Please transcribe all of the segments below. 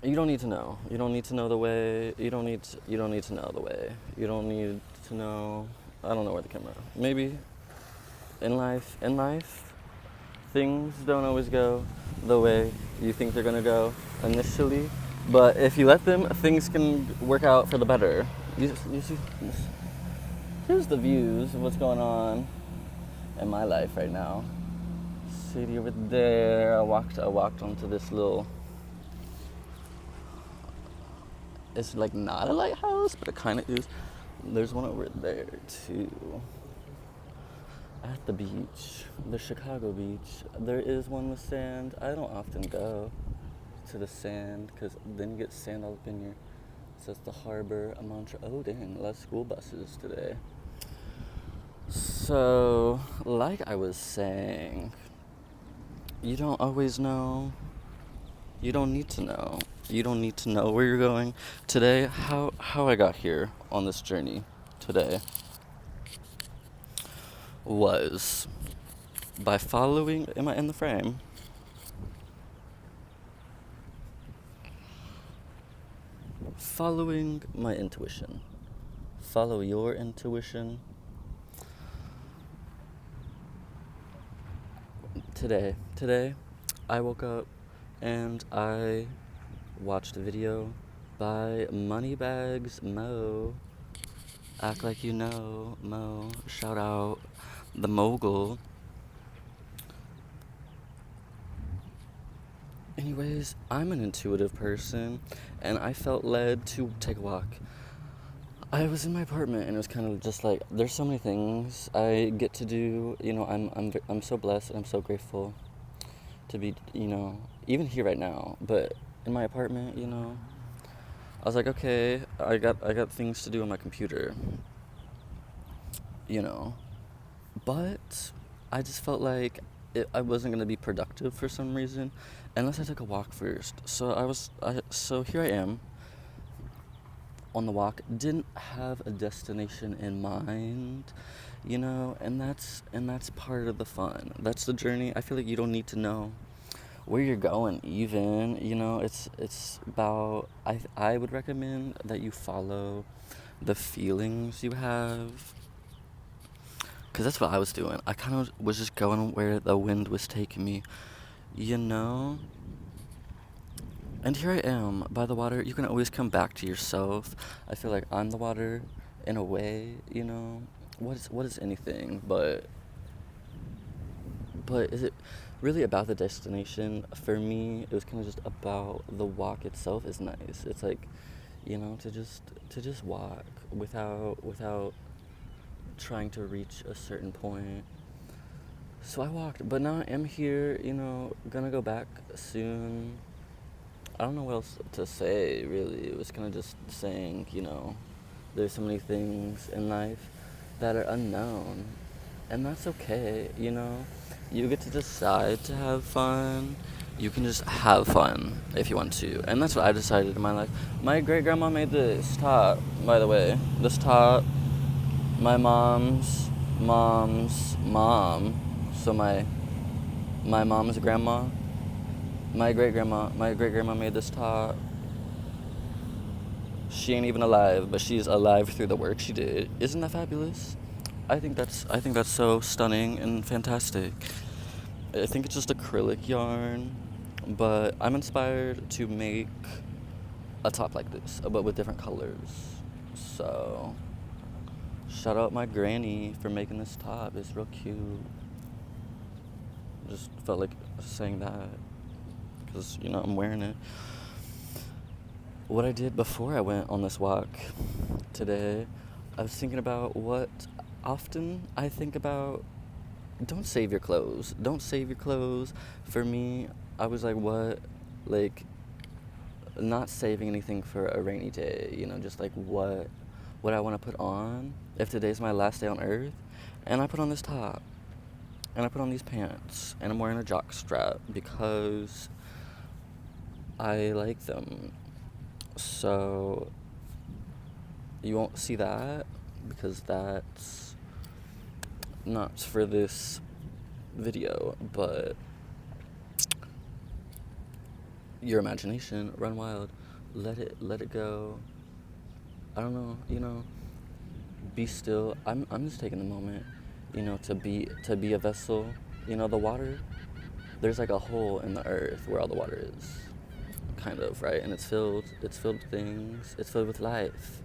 You don't need to know. You don't need to know the way. You don't need to know the way. You don't need to know. I don't know where the camera. Maybe in life, things don't always go the way you think they're gonna go initially. But if you let them, things can work out for the better. You see, here's the views of what's going on in my life right now. City over there. I walked onto this little. It's like not a lighthouse, but it kind of is. There's one over there too. At the beach, the Chicago beach. There is one with sand. I don't often go to the sand because then you get sand all up in your. It says the Harbour, Montrose. Oh dang, a lot of school buses today. So, like I was saying, you don't always know. You don't need to know. You don't need to know where you're going today. How I got here on this journey today was by following. Am I in the frame? Following my intuition. Follow your intuition. Today, I woke up and I watched a video by Moneybags Mo. Act like you know, Mo. Shout out the mogul. Anyways, I'm an intuitive person, and I felt led to take a walk. I was in my apartment, and it was kind of just like there's so many things I get to do. I'm so blessed, and I'm so grateful to be, even here right now. But in my apartment, I was like, okay, I got things to do on my computer, you know. But I just felt like I wasn't gonna be productive for some reason unless I took a walk first. So here I am on the walk. Didn't have a destination in mind, and that's part of the fun. That's the journey. I feel like you don't need to know where you're going even, it's about I would recommend that you follow the feelings you have. Because that's what I was doing. I kind of was just going where the wind was taking me, you know? And here I am by the water. You can always come back to yourself. I feel like I'm the water in a way, What is anything but is it really about the destination? For me, it was kind of just about the walk itself is nice. It's like, to just walk without trying to reach a certain point. So I walked, but now I am here, gonna go back soon. I don't know what else to say, really. It was kind of just saying, there's so many things in life that are unknown, and that's okay, You get to decide to have fun. You can just have fun if you want to, and that's what I decided in my life. My great grandma made this top, by the way. This top, my mom's mom, so my mom's grandma, my great grandma made this top. She ain't even alive, but she's alive through the work she did. Isn't that fabulous? I think that's so stunning and fantastic. I think it's just acrylic yarn, but I'm inspired to make a top like this, but with different colors. So shout out my granny for making this top. It's real cute. Just felt like saying that because I'm wearing it. What I did before I went on this walk today, I was thinking about what often I think about. Don't save your clothes. Don't save your clothes. For me, I was like, what? Like, not saving anything for a rainy day, just like what I want to put on if today's my last day on earth. And I put on this top. And I put on these pants. And I'm wearing a jock strap because I like them. So you won't see that because that's not for this video, but your imagination, run wild, let it go. I don't know, be still. I'm just taking the moment, to be a vessel. The water, there's like a hole in the earth where all the water is, kind of, right? And it's filled with things, it's filled with life.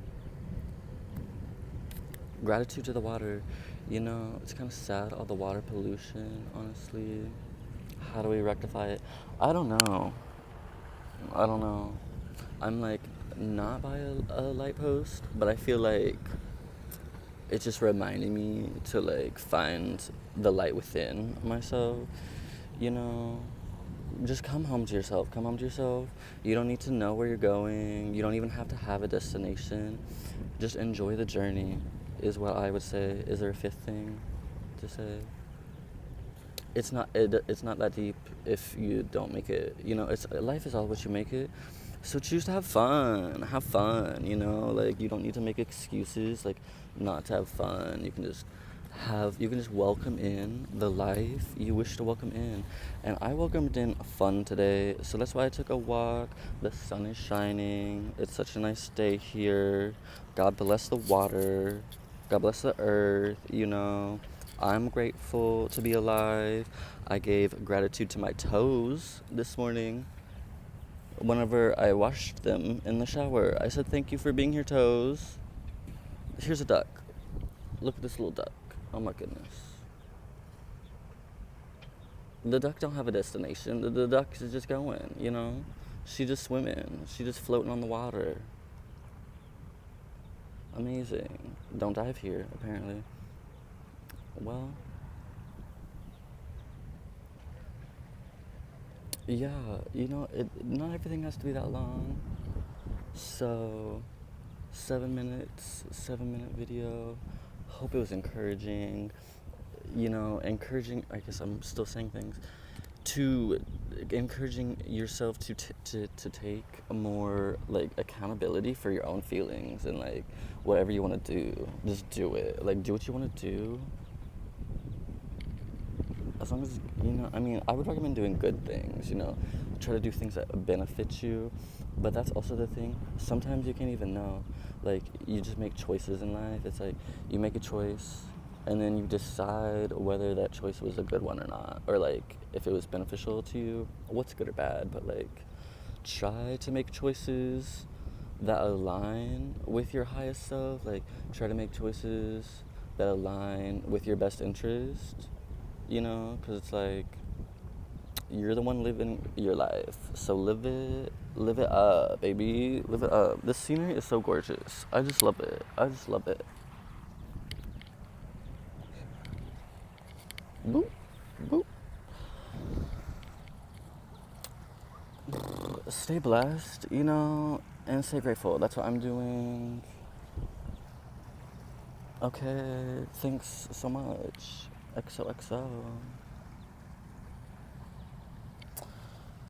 Gratitude to the water. It's kind of sad, all the water pollution, honestly. How do we rectify it? I don't know. I don't know. I'm like not by a light post, but I feel like it's just reminding me to like find the light within myself. You know, just come home to yourself. Come home to yourself. You don't need to know where you're going. You don't even have to have a destination. Just enjoy the journey, is what I would say. Is there a fifth thing to say? It's not that deep if you don't make it. It's life is all what you make it. So choose to have fun. Have fun. Like you don't need to make excuses like not to have fun. You can just welcome in the life you wish to welcome in. And I welcomed in fun today, so that's why I took a walk. The sun is shining. It's such a nice day here. God bless the water. God bless the earth. I'm grateful to be alive. I gave gratitude to my toes this morning. Whenever I washed them in the shower, I said, "Thank you for being here, toes." Here's a duck. Look at this little duck. Oh my goodness. The duck don't have a destination. The duck is just going. She just swimming. She just floating on the water. Amazing. Don't dive here, apparently. Well, yeah, not everything has to be that long. So, 7 minutes, 7-minute video. Hope it was encouraging. Encouraging, I guess I'm still saying things, to encouraging yourself to take more, like, accountability for your own feelings and, like, whatever you want to do, just do it. Like, do what you want to do. As long as, I would recommend doing good things, try to do things that benefit you. But that's also the thing. Sometimes you can't even know. Like, you just make choices in life. It's like, you make a choice, and then you decide whether that choice was a good one or not. Or, like, if it was beneficial to you, what's good or bad. But, like, try to make choices that align with your highest self. Like, try to make choices that align with your best interest. Because it's like, you're the one living your life, so live it up, baby, live it up. The scenery is so gorgeous. I just love it. Boop, boop. Stay blessed, and stay grateful. That's what I'm doing. Okay, thanks so much. XOXO.